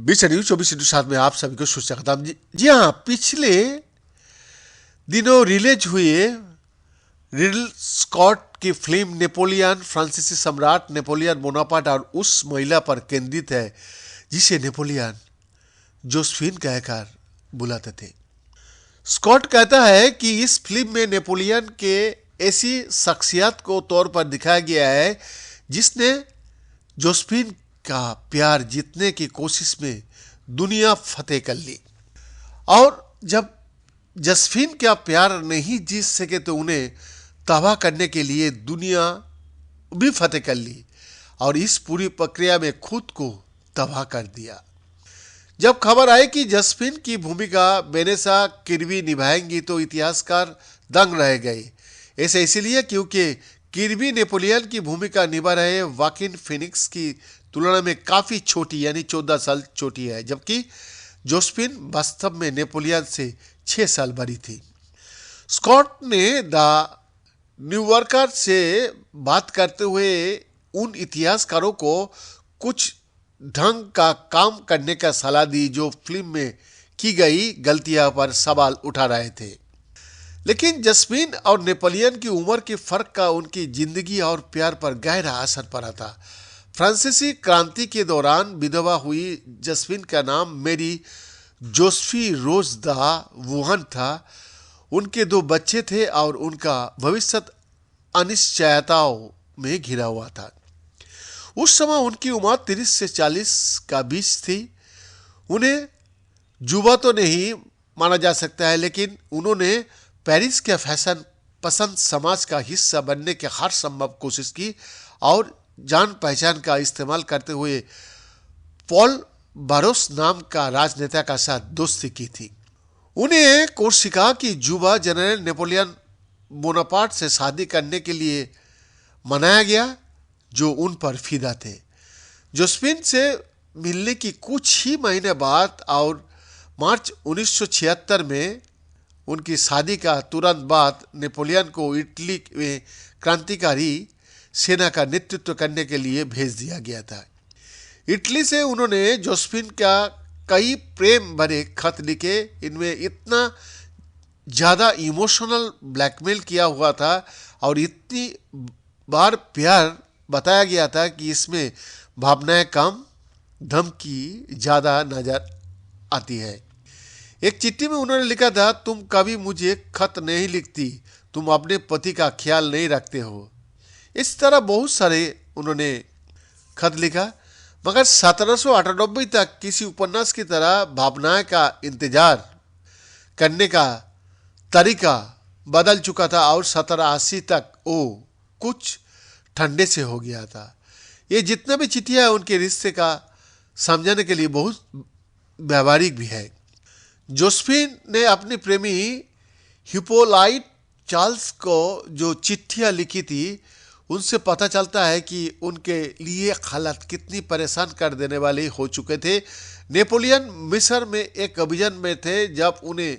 बीच news 24/7 में आप सभी को सुस्वागतम। जी हाँ, पिछले दिनों रिलीज हुए रिडल स्कॉट की फिल्म नेपोलियन फ्रांसीसी सम्राट नेपोलियन बोनापार्ट और उस महिला पर केंद्रित है जिसे नेपोलियन जोसेफिन कहकर बुलाते थे। स्कॉट कहता है कि इस फिल्म में नेपोलियन के ऐसी शख्सियत को तौर पर दिखाया गया है जिसने जोसेफिन का प्यार जीतने की कोशिश में दुनिया फतेह कर ली, और जब जोसेफिन का प्यार नहीं जीत सके तो उन्हें तबाह करने के लिए दुनिया भी फतेह कर ली और इस पूरी प्रक्रिया में खुद को तबाह कर दिया। जब खबर आई कि जोसेफिन की भूमिका वेनेसा किर्बी निभाएंगी तो इतिहासकार दंग रह गए। ऐसा इसलिए क्योंकि किर्बी नेपोलियन की भूमिका निभा रहे वाकिन फिनिक्स की तुलना में काफी छोटी यानी 14 साल छोटी है, जबकि जोसेफिन वास्तव में नेपोलियन से 6 साल बड़ी थी। स्कॉट ने द न्यूयॉर्कर से बात करते हुए उन इतिहासकारों को कुछ ढंग का काम करने का सलाह दी जो फिल्म में की गई गलतियां पर सवाल उठा रहे थे। लेकिन जोसेफिन और नेपोलियन की उम्र के फर्क का उनकी जिंदगी और प्यार पर गहरा असर पड़ा था। फ्रांसीसी क्रांति के दौरान विधवा हुई जोसेफिन का नाम मेरी जोसेफी रोज द वुहन था। उनके 2 बच्चे थे और उनका भविष्य अनिश्चयताओं में घिरा हुआ था। उस समय उनकी उम्र 30 से 40 का बीच थी। उन्हें जुबा तो नहीं माना जा सकता है, लेकिन उन्होंने पेरिस के फैशन पसंद समाज का हिस्सा बनने की हर संभव कोशिश की और जान पहचान का इस्तेमाल करते हुए पॉल बारोस नाम का राजनेता का साथ दोस्ती की थी। उन्हें कोर्सिका की जुबा जनरल नेपोलियन बोनापार्ट से शादी करने के लिए मनाया गया जो उन पर फिदा थे। जोसेफिन से मिलने की कुछ ही महीने बाद और मार्च 1976 में उनकी शादी का तुरंत बाद नेपोलियन को इटली में क्रांतिकारी सेना का नेतृत्व करने के लिए भेज दिया गया था। इटली से उन्होंने जोसेफिन का कई प्रेम भरे खत लिखे। इनमें इतना ज़्यादा इमोशनल ब्लैकमेल किया हुआ था और इतनी बार प्यार बताया गया था कि इसमें भावनाएं कम, धमकी ज़्यादा नजर आती है। एक चिट्ठी में उन्होंने लिखा था, तुम कभी मुझे खत नहीं लिखती, तुम अपने पति का ख्याल नहीं रखते हो। इस तरह बहुत सारे उन्होंने खत लिखा, मगर 1798 तक किसी उपन्यास की तरह भावनाएं का इंतजार करने का तरीका बदल चुका था और 1780 तक वो कुछ ठंडे से हो गया था। ये जितना भी चिट्ठियां उनके रिश्ते का समझाने के लिए बहुत व्यावहारिक भी है। जोसेफिन ने अपनी प्रेमी हिप्पोलाइट चार्ल्स को जो चिट्ठियां लिखी थी उनसे पता चलता है कि उनके लिए हालात कितनी परेशान कर देने वाले हो चुके थे। नेपोलियन मिस्र में एक अभियान में थे जब उन्हें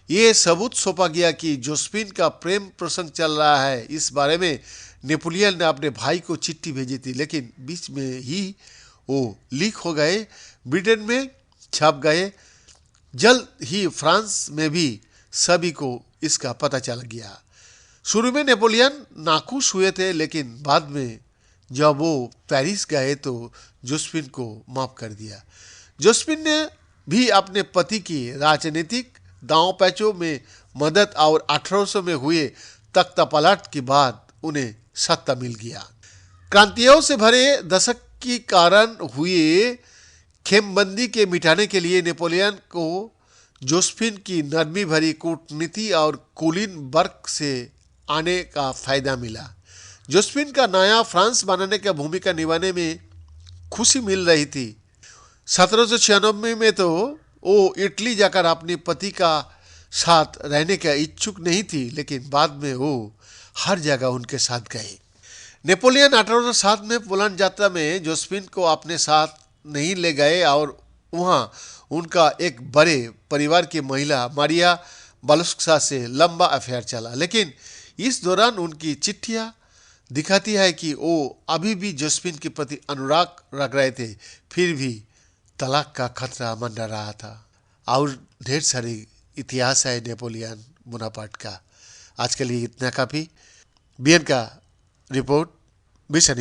ये सबूत सौंपा गया कि जोसेफिन का प्रेम प्रसंग चल रहा है। इस बारे में नेपोलियन ने अपने भाई को चिट्ठी भेजी थी, लेकिन बीच में ही वो लीक हो गए, ब्रिटेन में छप गए। जल्द ही फ्रांस में भी सभी को इसका पता चल गया। शुरू में नेपोलियन नाखुश हुए थे, लेकिन बाद में जब वो पेरिस गए तो जोसेफिन को माफ कर दिया। जोसेफिन ने भी अपने पति की राजनीतिक दांव पैचों में मदद और 1800 में हुए तख्तापलट के बाद उन्हें सत्ता मिल गया। क्रांतियों से भरे दशक के कारण हुए खेमबंदी के मिटाने के लिए नेपोलियन को जोसेफिन की नरमी भरी कूटनीति और कुलीन वर्ग से आने का फायदा मिला। जोसेफिन का नया फ्रांस बनाने का भूमिका निभाने में खुशी मिल रही थी। 1796 में तो वो इटली जाकर अपने पति का साथ रहने का इच्छुक नहीं थी, लेकिन बाद में वो हर जगह उनके साथ गए। नेपोलियन 1807 में पोलैंड यात्रा में जोसेफिन को अपने साथ नहीं ले गए और वहां उनका एक बड़े परिवार की महिला मारिया बालुस्का से लंबा अफेयर चला। लेकिन इस दौरान उनकी चिट्ठियां दिखाती है कि वो अभी भी जोसेफिन के प्रति अनुराग रख रहे थे। फिर भी तलाक का खतरा मंडरा रहा था। और ढेर सारी इतिहास है नेपोलियन बोनापार्ट का। आज के लिए इतना काफी। बीएन का रिपोर्ट। मिशन